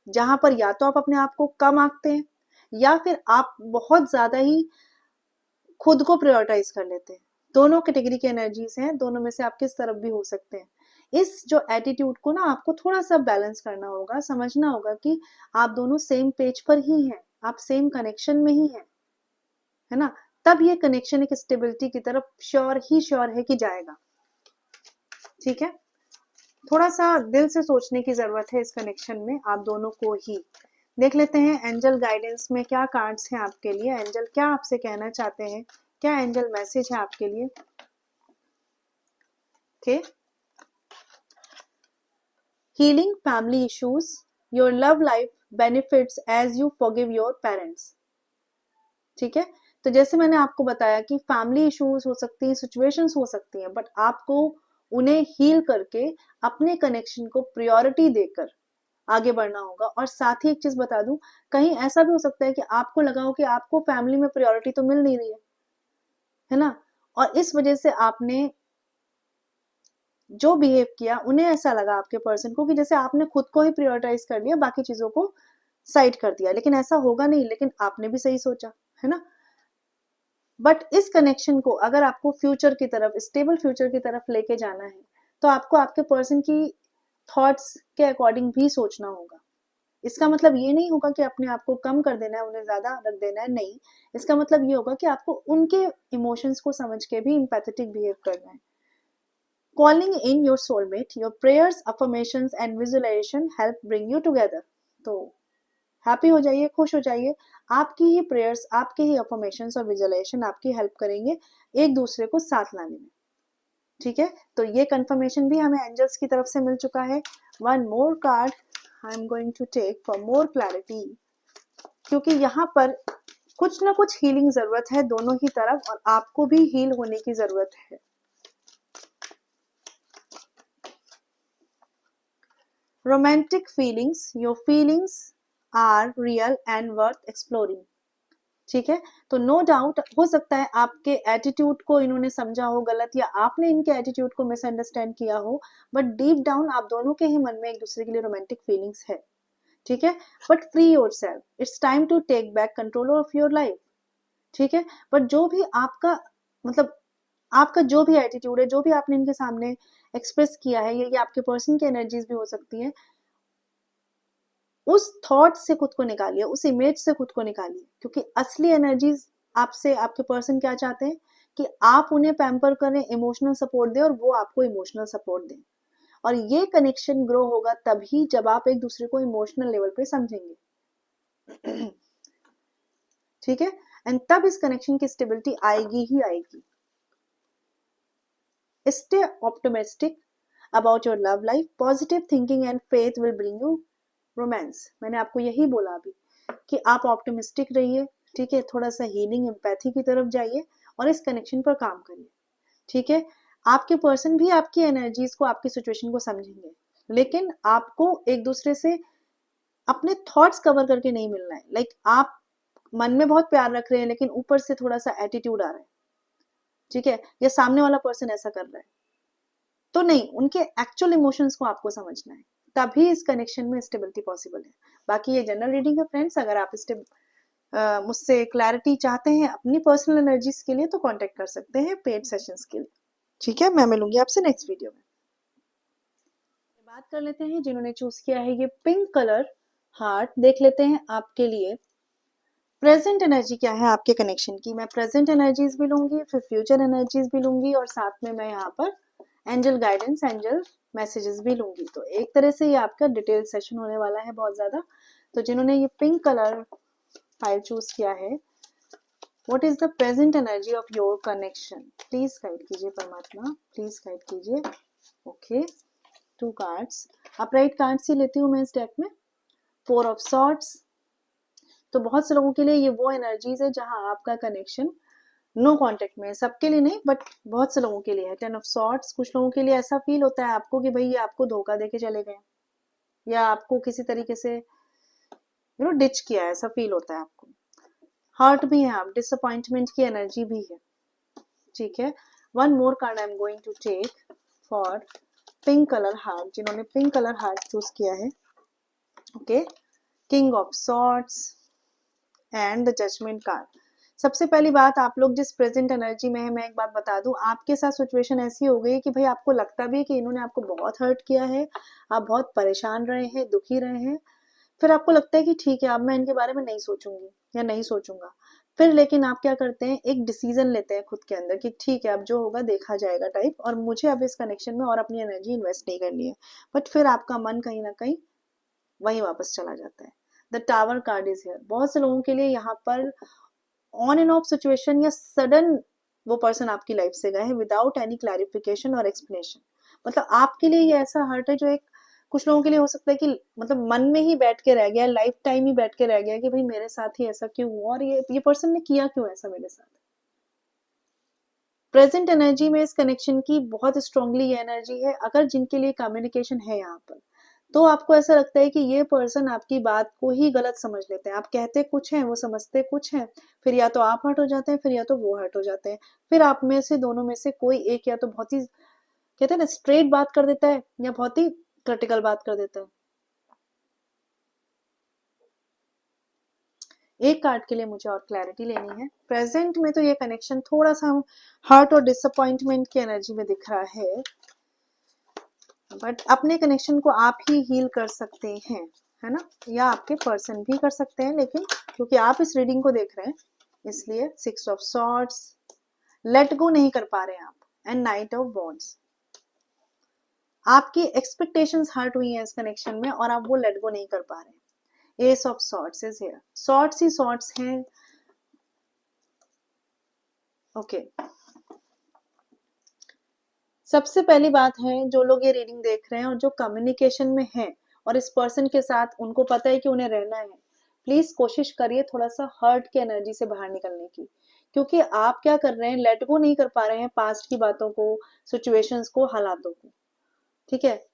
जहां पर या तो आप अपने आप को कम आंकते हैं, या फिर आप बहुत ज्यादा ही खुद को प्रायोरिटाइज कर लेते हैं। दोनों कैटेगरी की एनर्जीज हैं, दोनों में से आप किस तरफ भी हो सकते हैं। इस जो एटीट्यूड को ना आपको थोड़ा सा बैलेंस करना होगा, समझना होगा कि आप दोनों सेम पेज पर ही हैं, आप सेम कनेक्शन में ही हैं, है ना। तब ये कनेक्शन एक स्टेबिलिटी की तरफ श्योर है कि जाएगा, ठीक है। थोड़ा सा दिल से सोचने की जरूरत है इस कनेक्शन में आप दोनों को ही। देख लेते हैं एंजल गाइडेंस में क्या कार्ड्स हैं आपके लिए, एंजल क्या आपसे कहना चाहते हैं, क्या एंजल मैसेज है आपके लिए। Okay, healing family issues, your love life benefits as you forgive your parents, ठीक है। तो जैसे मैंने आपको बताया कि फैमिली इश्यूज हो सकती हैं, सिचुएशंस हो सकती हैं, बट आपको उन्हें हील करके अपने कनेक्शन को प्रायोरिटी देकर आगे बढ़ना होगा। और साथ ही एक चीज बता दूं, कहीं ऐसा भी हो सकता है कि आपको लगा हो कि आपको फैमिली में प्रायोरिटी तो मिल नहीं रही है ना, और इस वजह से आपने जो बिहेव किया, उन्हें ऐसा लगा आपके पर्सन को कि जैसे आपने खुद को ही प्रायोरिटाइज कर लिया, बाकी चीजों को साइड कर दिया। लेकिन ऐसा होगा नहीं, लेकिन आपने भी सही सोचा, है ना। बट इस कनेक्शन को अगर आपको फ्यूचर की तरफ, स्टेबल फ्यूचर की तरफ लेके जाना है, तो आपको आपके पर्सन की थॉट्स के अकॉर्डिंग भी सोचना होगा। इसका मतलब ये नहीं होगा कि अपने आप को कम कर देना है, उन्हें ज्यादा रख देना है, नहीं। इसका मतलब ये होगा कि आपको उनके इमोशंस को समझ के भी एम्पैथेटिक बिहेव करना है। Calling in your soulmate, your prayers, affirmations and visualization help bring you together. तो हैप्पी हो जाइए, खुश हो जाइए, आपकी ही प्रेयर्स, आपके ही अफर्मेशंस और विजुअलाइजेशन आपकी हेल्प करेंगे एक दूसरे को साथ लाने में, ठीक है। तो ये कंफर्मेशन भी हमें एंजल्स की तरफ से मिल चुका है। One more card I am going to take for more clarity, क्योंकि यहाँ पर कुछ ना कुछ हीलिंग जरूरत है दोनों ही तरफ, और आपको भी हील होने की जरूरत है। Romantic feelings, your feelings are real and worth exploring. ठीक है, तो नो डाउट हो सकता है आपके एटीट्यूड को इन्होंने समझा हो गलत, या आपने इनके एटीट्यूड को मिसअंडरस्टैंड किया हो, बट डीप डाउन आप दोनों के ही मन में एक दूसरे के लिए रोमांटिक फीलिंग्स है। ठीक है, but free yourself, it's time to take back control of your life. ठीक है, बट जो भी आपका मतलब आपका जो भी एटीट्यूड है, जो भी आपने इनके सामने एक्सप्रेस किया है, ये आपके पर्सन की एनर्जीज भी हो सकती है, उस थॉट से खुद को निकालिए, उस इमेज से खुद को निकालिए, क्योंकि असली एनर्जीज आपसे आपके पर्सन क्या चाहते हैं कि आप उन्हें पैम्पर करें, इमोशनल सपोर्ट दें, और वो आपको इमोशनल सपोर्ट दें। और ये कनेक्शन ग्रो होगा तभी जब आप एक दूसरे को इमोशनल लेवल पे समझेंगे। ठीक है, एंड तब इस कनेक्शन की स्टेबिलिटी आएगी ही आएगी। Stay optimistic about your love life, positive thinking and faith will bring you romance. मैंने आपको यही बोला अभी कि आप ऑप्टिमिस्टिक रहिए। ठीक है, थोड़ा सा हीलिंग एम्पैथी की तरफ जाइए और इस कनेक्शन पर काम करिए। ठीक है, आपके पर्सन भी आपकी एनर्जीज को, आपकी सिचुएशन को समझेंगे, लेकिन आपको एक दूसरे से अपने थॉट्स कवर करके नहीं मिलना है। लाइक आप मन में बहुत प्यार रख रहे हैं लेकिन ऊपर से थोड़ा सा एटीट्यूड आ रहा है, ठीक है, या सामने वाला पर्सन ऐसा कर रहा है, तो नहीं, उनके एक्चुअल इमोशंस को आपको समझना है, तभी इस कनेक्शन में स्टेबिलिटी पॉसिबल है। बाकी ये जनरल रीडिंग है फ्रेंड्स, अगर आप मुझसे क्लैरिटी चाहते हैं अपनी पर्सनल एनर्जीज के लिए तो कांटेक्ट कर सकते हैं पेड सेशंस के लिए। ठीक है, मैं मिलूंगी आपसे नेक्स्ट वीडियो में। बात कर लेते हैं जिन्होंने चूज किया है ये पिंक कलर हार्ट, देख लेते हैं आपके लिए प्रेजेंट एनर्जी क्या है आपके कनेक्शन की। मैं प्रेजेंट एनर्जीज भी लूंगी, फिर फ्यूचर एनर्जीज भी लूंगी, और साथ में मैं यहाँ पर एंजल गाइडेंस, एंजल मैसेजेस भी लूंगी। तो एक तरह से ये आपका डिटेल सेशन होने वाला है बहुत ज्यादा। तो जिन्होंने ये पिंक कलर फाइल चूज किया है, what is the present energy of your connection, please guide कीजिए परमात्मा, प्लीज गाइड कीजिए। ओके, 2 कार्ड्स, अपराइट कार्ड्स ही लेती हूँ मैं इस डेक में। 4 ऑफ सॉर्ड्स, तो बहुत से लोगों के लिए ये वो एनर्जीज है जहां आपका कनेक्शन नो कांटेक्ट में है, सबके लिए नहीं बट बहुत से लोगों के लिए है। 10 ऑफ सॉर्ड्स, कुछ लोगों के लिए ऐसा फील होता है आपको कि भाई ये आपको धोखा देके चले गए, या आपको किसी तरीके से डिच किया है, ऐसा फील होता है आपको। हर्ट भी है आप, डिसअपॉइंटमेंट की एनर्जी भी है। ठीक है, 1 more card I am going to take for pink colour heart, जिन्होंने पिंक कलर हार्ट चूज किया है। Okay, king of swords and the judgement card. सबसे पहली बात, आप लोग जिस प्रेजेंट एनर्जी में है, मैं एक बात बता दूं, आपके साथ सिचुएशन ऐसी हो गई कि भाई आपको लगता भी है कि इन्होंने आपको बहुत हर्ट किया है, आप बहुत परेशान रहे हैं, दुखी रहे हैं, फिर आपको लगता है कि ठीक है अब मैं इनके बारे में नहीं सोचूंगी या नहीं सोचूंगा। फिर लेकिन आप क्या करते हैं, एक डिसीजन लेते हैं खुद के अंदर कि ठीक है अब जो होगा देखा जाएगा टाइप, और मुझे अब इस कनेक्शन में और अपनी एनर्जी इन्वेस्ट नहीं करनी है। बट फिर आपका मन कहीं ना कहीं वहीं वापस चला जाता है। The tower card is here, बहुत से लोगों के लिए यहाँ पर ऑन एंड ऑफ सिचुएशन या सडन वो पर्सन आपकी लाइफ से गए हैं विदाउट एनी क्लैरिफिकेशन और एक्सप्लेनेशन। मतलब आपके लिए ये ऐसा हर्ट है जो एक कुछ लोगों के लिए हो सकता है कि मतलब मन में ही बैठ के रह गया, लाइफ टाइम ही बैठ के रह गया कि भाई मेरे साथ ही ऐसा क्यों हुआ, और ये पर्सन ने किया क्यों ऐसा मेरे साथ। प्रेजेंट एनर्जी में इस कनेक्शन की बहुत स्ट्रांगली ये एनर्जी है, अगर जिनके लिए कम्युनिकेशन है यहाँ पर, तो आपको ऐसा लगता है कि ये पर्सन आपकी बात को ही गलत समझ लेते हैं। आप कहते कुछ हैं, वो समझते कुछ हैं, फिर या तो आप हर्ट हो जाते हैं, फिर या तो वो हर्ट हो जाते हैं। फिर आप में से दोनों में से कोई एक या तो बहुत ही कहते हैं ना स्ट्रेट बात कर देता है, या बहुत ही क्रिटिकल बात कर देता है। एक कार्ड के लिए मुझे और क्लैरिटी लेनी है। प्रेजेंट में तो ये कनेक्शन थोड़ा सा हर्ट और डिसअपॉइंटमेंट की एनर्जी में दिख रहा है, बट अपने कनेक्शन को आप ही हील कर सकते हैं, है ना, या आपके पर्सन भी कर सकते हैं, लेकिन क्योंकि आप इस रीडिंग को देख रहे हैं इसलिए 6 ऑफ सॉर्ड्स, लेट गो नहीं कर पा रहे हैं आप, एंड नाइट ऑफ वॉन्ड्स, आपकी एक्सपेक्टेशंस हर्ट हुई हैं इस कनेक्शन में और आप वो लेट गो नहीं कर पा रहे हैं। S of swords is here, swords he swords हैं। ओके, सबसे पहली बात है, जो लोग ये रीडिंग देख रहे हैं और जो कम्युनिकेशन में हैं और इस पर्सन के साथ उनको पता है कि उन्हें रहना है, प्लीज कोशिश करिए थोड़ा सा हर्ट की एनर्जी से बाहर निकलने की, क्योंकि आप क्या कर रहे हैं, लेट गो नहीं कर पा रहे हैं पास्ट की बातों को, सिचुएशंस को, हालातों को। ठीक है,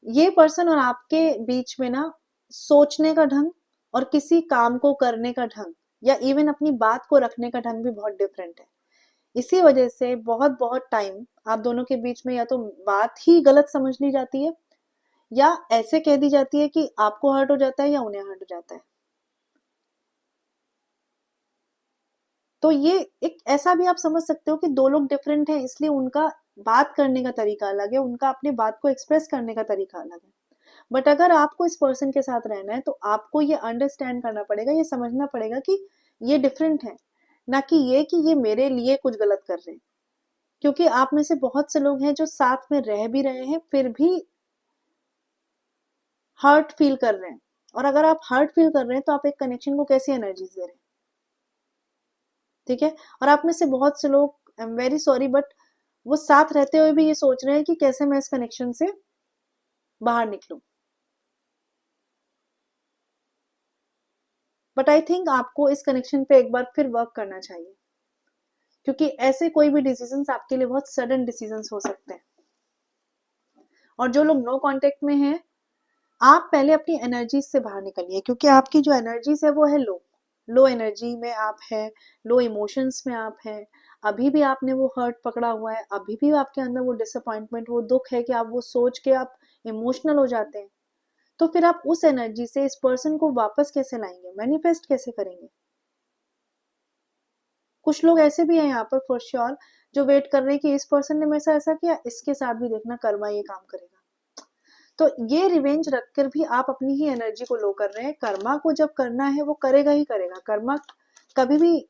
ये पर्सन और आपके बीच में ना सोचने का ढंग और किसी काम को करने का ढंग या इवन अपनी बात को रखने का ढंग भी बहुत डिफरेंट है। इसी वजह से बहुत बहुत टाइम आप दोनों के बीच में या तो बात ही गलत समझ ली जाती है या ऐसे कह दी जाती है कि आपको हर्ट हो जाता है या उन्हें हर्ट हो जाता है। तो ये एक ऐसा भी आप समझ सकते हो कि दो लोग डिफरेंट हैं, इसलिए उनका बात करने का तरीका अलग है, उनका अपने बात को एक्सप्रेस करने का तरीका अलग है। बट अगर आपको इस पर्सन के साथ रहना है तो आपको ये अंडरस्टैंड करना पड़ेगा, ये समझना पड़ेगा कि ये डिफरेंट है, ना कि ये मेरे लिए कुछ गलत कर रहे हैं। क्योंकि आप में से बहुत से लोग हैं जो साथ में रह भी रहे हैं फिर भी हर्ट फील कर रहे हैं, और अगर आप हर्ट फील कर रहे हैं तो आप एक कनेक्शन को कैसी एनर्जीज दे रहे हैं। ठीक है, और आप में से बहुत से लोग, I am very sorry but, वो साथ रहते हुए भी ये सोच रहे हैं कि कैसे मैं इस कनेक्शन से बाहर निकलूं। बट आई थिंक आपको इस कनेक्शन पे एक बार फिर वर्क करना चाहिए, क्योंकि ऐसे कोई भी डिसीजंस आपके लिए बहुत सडन डिसीजंस हो सकते हैं। और जो लोग नो कांटेक्ट में हैं, आप पहले अपनी एनर्जीज से बाहर निकलिए, क्योंकि आपकी जो एनर्जीज है वो है लो, लो एनर्जी में आप है, लो इमोशंस में आप हैं। अभी भी आपने वो हर्ट पकड़ा हुआ है, अभी भी आपके अंदर वो डिसअपॉइंटमेंट, वो दुख है कि आप वो सोच के आप इमोशनल हो जाते हैं। तो फिर आप उस एनर्जी से इस पर्सन को वापस कैसे लाएंगे, मैनिफेस्ट कैसे करेंगे। कुछ लोग ऐसे भी हैं यहाँ पर फॉर श्योर जो वेट कर रहे हैं कि इस पर्सन ने मेरे साथ ऐसा किया, इसके साथ भी देखना कर्मा ये काम करेगा। तो ये रिवेंज रखकर भी आप अपनी ही एनर्जी को लो कर रहे हैं। कर्मा को जब करना है वो करेगा ही करेगा। कर्मा कभी भी,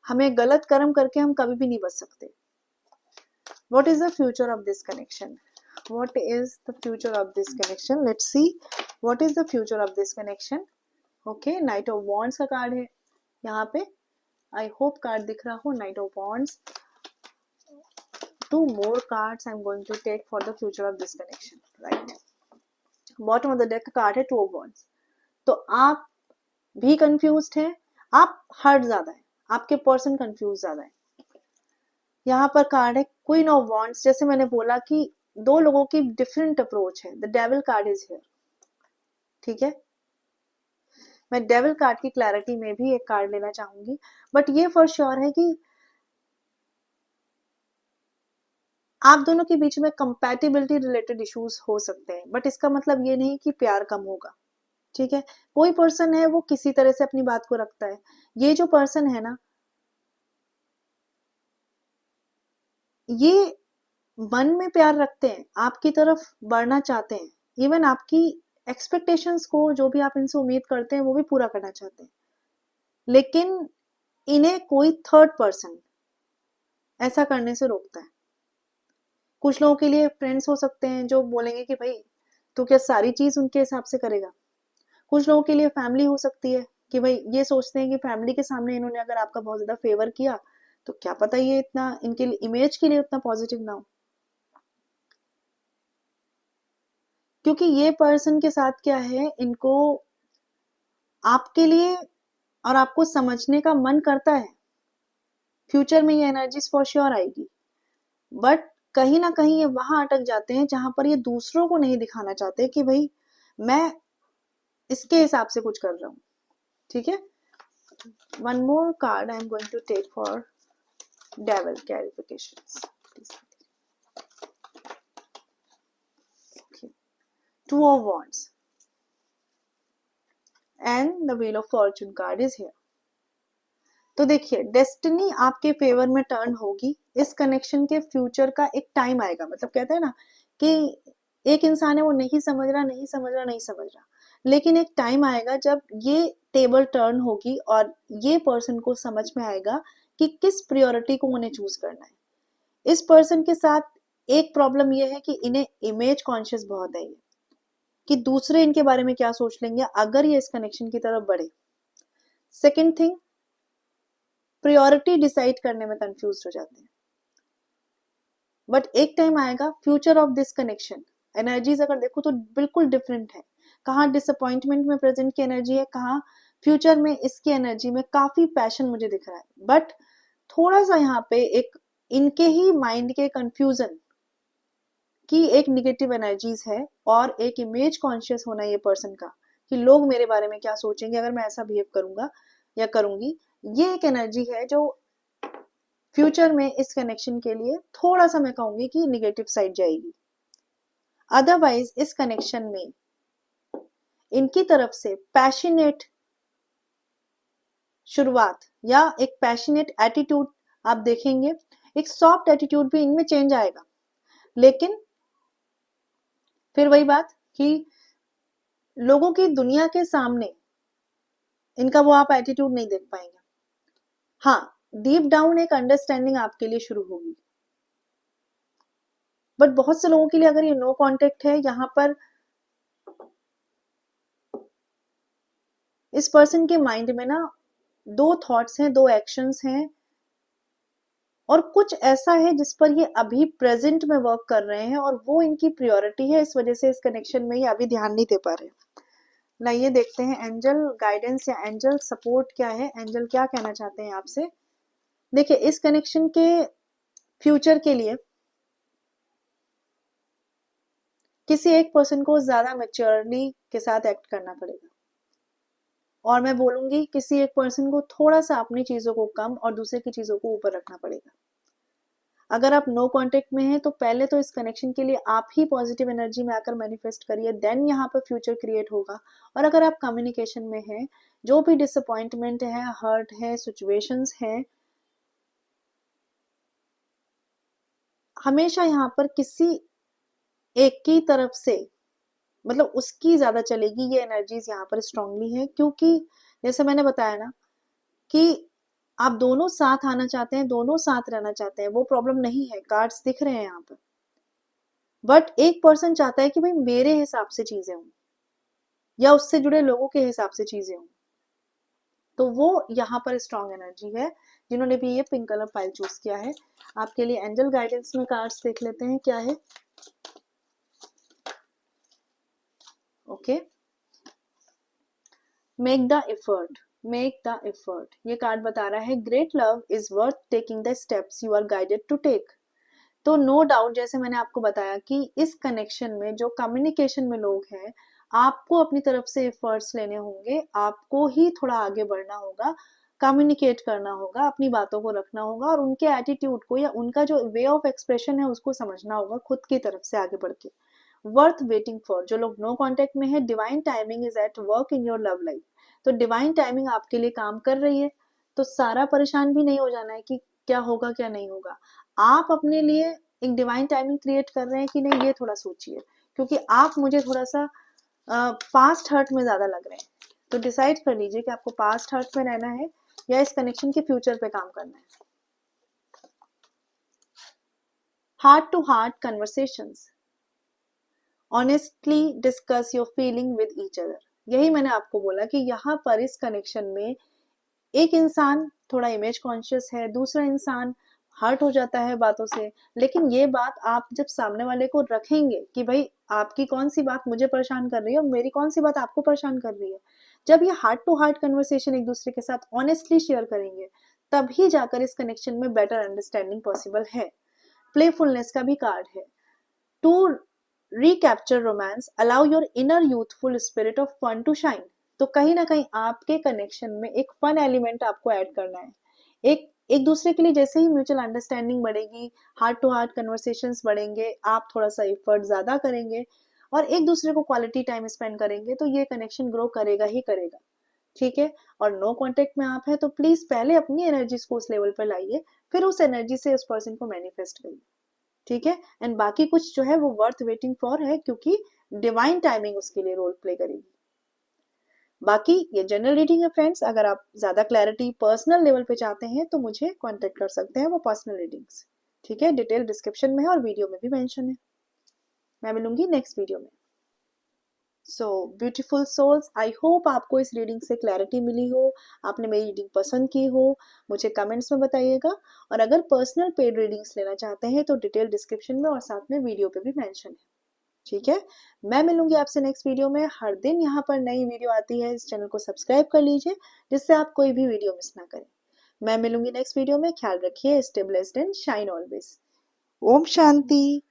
हमें गलत कर्म करके हम कभी भी नहीं बच सकते। What is the future of this connection? What is the future of this connection? Let's see what is the future of this connection. Okay, Knight of Wands का कार्ड है यहाँ पे, आई होप कार्ड दिख रहा हो, Knight of Wands. 2 more cards I'm going to take for the future of this connection. Right, bottom of the deck का card है 2 of wands. तो आप भी कंफ्यूज्ड हैं, आप हर्ट ज्यादा है, आपके पर्सन कंफ्यूज ज्यादा है। यहाँ पर कार्ड है क्वीन ऑफ वॉन्ड्स। जैसे मैंने बोला कि दो लोगों की डिफरेंट अप्रोच है। The devil card is here. ठीक है, मैं डेविल कार्ड की क्लैरिटी में भी एक कार्ड लेना चाहूंगी, बट ये फॉर श्योर है कि आप दोनों के बीच में कंपैटिबिलिटी रिलेटेड इश्यूज हो सकते हैं, बट इसका मतलब ये नहीं कि प्यार कम होगा। ठीक है, कोई पर्सन है वो किसी तरह से अपनी बात को रखता है। ये जो पर्सन है ना, ये मन में प्यार रखते हैं, आपकी तरफ बढ़ना चाहते हैं, इवन आपकी एक्सपेक्टेशंस को, जो भी आप इनसे उम्मीद करते हैं वो भी पूरा करना चाहते हैं। लेकिन इन्हें कोई थर्ड पर्सन ऐसा करने से रोकता है। कुछ लोगों के लिए फ्रेंड्स हो सकते हैं जो बोलेंगे कि भाई तू क्या सारी चीज उनके हिसाब से करेगा। कुछ लोगों के लिए फैमिली हो सकती है कि भाई ये सोचते हैं कि फैमिली के सामने इन्होंने अगर आपका बहुत ज्यादा फेवर किया तो क्या पता ये इतना इनके लिए इमेज के लिए उतना पॉजिटिव ना हो। क्योंकि ये पर्सन के साथ क्या है, इनको आपके लिए और आपको समझने का मन करता है। फ्यूचर में ये एनर्जीज फॉर श्योर आएगी, बट कहीं ना कहीं ये वहां अटक जाते हैं जहां पर ये दूसरों को नहीं दिखाना चाहते कि भाई मैं इसके हिसाब से कुछ कर रहा हूं। ठीक है, one more card I am going to take for devil clarifications. Two of Wands and the Wheel of Fortune card is here. तो देखिए, डेस्टिनी आपके फेवर में टर्न होगी। इस कनेक्शन के फ्यूचर का एक टाइम आएगा, मतलब कहते हैं ना कि एक इंसान है वो नहीं समझ रहा, नहीं समझ रहा, नहीं समझ रहा, लेकिन एक टाइम आएगा जब ये टेबल टर्न होगी और ये पर्सन को समझ में आएगा कि किस प्रायोरिटी को उन्हें चूज करना है। इस पर्सन के साथ एक प्रॉब्लम ये है कि इन्हें इमेज कॉन्शियस बहुत है, कि दूसरे इनके बारे में क्या सोच लेंगे अगर ये इस कनेक्शन की तरफ बढ़े। सेकेंड थिंग, प्रायोरिटी डिसाइड करने में कंफ्यूज हो जाते हैं। बट एक टाइम आएगा, future of this connection energies अगर देखो तो बिल्कुल डिफरेंट है। कहाँ डिसअपॉइंटमेंट में प्रेजेंट की एनर्जी है, कहाँ फ्यूचर में इसकी एनर्जी में काफी पैशन मुझे दिख रहा है। बट थोड़ा सा यहाँ पे एक इनके ही माइंड के कंफ्यूजन की एक निगेटिव एनर्जीज है और एक इमेज कॉन्शियस होना ये पर्सन का कि लोग मेरे बारे में क्या सोचेंगे अगर मैं ऐसा बिहेव करूंगा या करूंगी। ये एक एनर्जी है जो फ्यूचर में इस कनेक्शन के लिए थोड़ा सा मैं कहूंगी कि निगेटिव साइड जाएगी। अदरवाइज इस कनेक्शन में इनकी तरफ से पैशनेट शुरुआत या एक पैशनेट एटीट्यूड आप देखेंगे, एक सॉफ्ट एटीट्यूड भी इनमें चेंज आएगा। लेकिन फिर वही बात कि लोगों की दुनिया के सामने इनका वो आप एटीट्यूड नहीं देख पाएंगे। हाँ, डीप डाउन एक अंडरस्टैंडिंग आपके लिए शुरू होगी। बट बहुत से लोगों के लिए अगर ये नो कांटेक्ट है, यहाँ पर इस पर्सन के माइंड में ना दो थॉट्स हैं, दो एक्शंस हैं और कुछ ऐसा है जिस पर ये अभी प्रेजेंट में वर्क कर रहे हैं और वो इनकी प्रायोरिटी है। इस वजह से इस कनेक्शन में ये अभी ध्यान नहीं दे पा रहे। लाइए देखते हैं एंजल गाइडेंस या एंजल सपोर्ट क्या है, एंजल क्या कहना चाहते हैं आपसे। देखिए, इस कनेक्शन के फ्यूचर के लिए किसी एक पर्सन को ज्यादा मैच्योरली के साथ एक्ट करना पड़ेगा और मैं बोलूंगी किसी एक पर्सन को थोड़ा सा अपनी चीजों को कम और दूसरे की चीजों को ऊपर रखना पड़ेगा। अगर आप नो कांटेक्ट में हैं तो पहले तो इस कनेक्शन के लिए आप ही पॉजिटिव एनर्जी में आकर मैनिफेस्ट करिए, देन यहाँ पर फ्यूचर क्रिएट होगा। और अगर आप कम्युनिकेशन में हैं, जो भी डिसअपॉइंटमेंट है, हर्ट है, सिचुएशंस है, हमेशा यहाँ पर किसी एक की तरफ से मतलब उसकी ज्यादा चलेगी, ये एनर्जीज यहाँ पर स्ट्रांगली है। क्योंकि जैसे मैंने बताया ना कि आप दोनों साथ आना चाहते हैं, दोनों साथ रहना चाहते हैं, वो प्रॉब्लम नहीं है, कार्ड्स दिख रहे हैं यहाँ पर। बट एक पर्सन चाहता है कि भाई मेरे हिसाब से चीजें हों या उससे जुड़े लोगों के हिसाब से चीजें हों, तो वो यहाँ पर स्ट्रांग एनर्जी है। जिन्होंने भी ये पिंक कलर फाइल चूज किया है, आपके लिए एंजल गाइडेंस में कार्ड्स देख लेते हैं क्या है। Okay, make the effort, make the effort. ये कार्ड बता रहा है great love is worth taking the steps you are guided to take. तो नो डाउट, जैसे मैंने आपको बताया कि इस कनेक्शन में जो कम्युनिकेशन में लोग हैं, आपको अपनी तरफ से एफर्ट्स लेने होंगे, आपको ही थोड़ा आगे बढ़ना होगा, कम्युनिकेट करना होगा, अपनी बातों को रखना होगा और उनके एटीट्यूड को या उनका जो वे ऑफ एक्सप्रेशन है उसको समझना होगा खुद की तरफ से आगे बढ़ के। वर्थ वेटिंग फॉर, जो लोग नो कॉन्टेक्ट में है, divine timing is at work in your love life. तो डिवाइन टाइमिंग आपके लिए काम कर रही है, तो सारा परेशान भी नहीं हो जाना है कि क्या होगा क्या नहीं होगा। आप अपने लिए एक डिवाइन टाइमिंग क्रिएट कर रहे हैं कि नहीं, ये थोड़ा सोचिए। क्योंकि आप मुझे थोड़ा सा पास्ट हर्ट में ज्यादा लग रहे हैं, तो डिसाइड कर लीजिए कि आपको पास्ट हर्ट में रहना है या इस कनेक्शन के फ्यूचर पे काम करना है। Heart to heart conversations, honestly discuss your feeling with each other. यही मैंने आपको बोला कि यहाँ पर इस कनेक्शन में एक इंसान थोड़ा इमेज कॉन्शियस है, दूसरा इंसान हर्ट हो जाता है बातों से। लेकिन ये बात आप जब सामने वाले को रखेंगे कि भाई आपकी कौन सी बात मुझे परेशान कर रही है और मेरी कौन सी बात आपको परेशान कर रही है, जब ये हार्ट टू हार्ट कन्वर्सेशन एक दूसरे के साथ ऑनेस्टली शेयर करेंगे, तभी जाकर इस कनेक्शन में बेटर अंडरस्टैंडिंग पॉसिबल है। प्लेफुलनेस का भी कार्ड है। To recapture romance, allow your inner youthful spirit of fun to shine। तो कहीं ना कहीं आपके कनेक्शन में एक फन एलिमेंट आपको ऐड करना है। एक दूसरे के लिए जैसे ही म्यूचुअल अंडरस्टैंडिंग बढ़ेगी, हार्ट टू हार्ट कन्वर्सेशंस बढ़ेंगे, आप थोड़ा सा एफर्ट ज्यादा करेंगे और एक दूसरे को क्वालिटी टाइम स्पेंड करेंगे, तो ये कनेक्शन ग्रो करेगा ही करेगा। ठीक है, और नो कांटेक्ट में आप है तो प्लीज पहले अपनी एनर्जीज को उस लेवल पर लाइए, फिर उस एनर्जी से उस पर्सन को मैनिफेस्ट करिए। ठीक है, एंड बाकी कुछ जो है वो वर्थ वेटिंग फॉर है, क्योंकि डिवाइन टाइमिंग उसके लिए रोल प्ले करेगी। बाकी ये जनरल रीडिंग है फ्रेंड्स, अगर आप ज्यादा क्लैरिटी पर्सनल लेवल पे चाहते हैं तो मुझे कांटेक्ट कर सकते हैं, वो पर्सनल रीडिंग्स। ठीक है, डिटेल डिस्क्रिप्शन में है और वीडियो में भी मेंशन है। मैं मिलूंगी नेक्स्ट वीडियो में। So beautiful souls, I hope आपको इस रीडिंग से क्लैरिटी मिली हो, आपने मेरी रीडिंग पसंद की हो, मुझे कमेंट्स में बताइएगा। और अगर पर्सनल पेड रीडिंग्स लेना चाहते हैं तो डिटेल डिस्क्रिप्शन में और साथ में वीडियो पे भी मेंशन है। ठीक है, मैं मिलूंगी आपसे नेक्स्ट वीडियो में। हर दिन यहाँ पर नई वीडियो आती है, इस चैनल को सब्सक्राइब कर लीजिए जिससे आप कोई भी वीडियो मिस ना करें। मैं मिलूंगी नेक्स्ट वीडियो में। ख्याल रखिए, stay blessed and shine always. Om Shanti.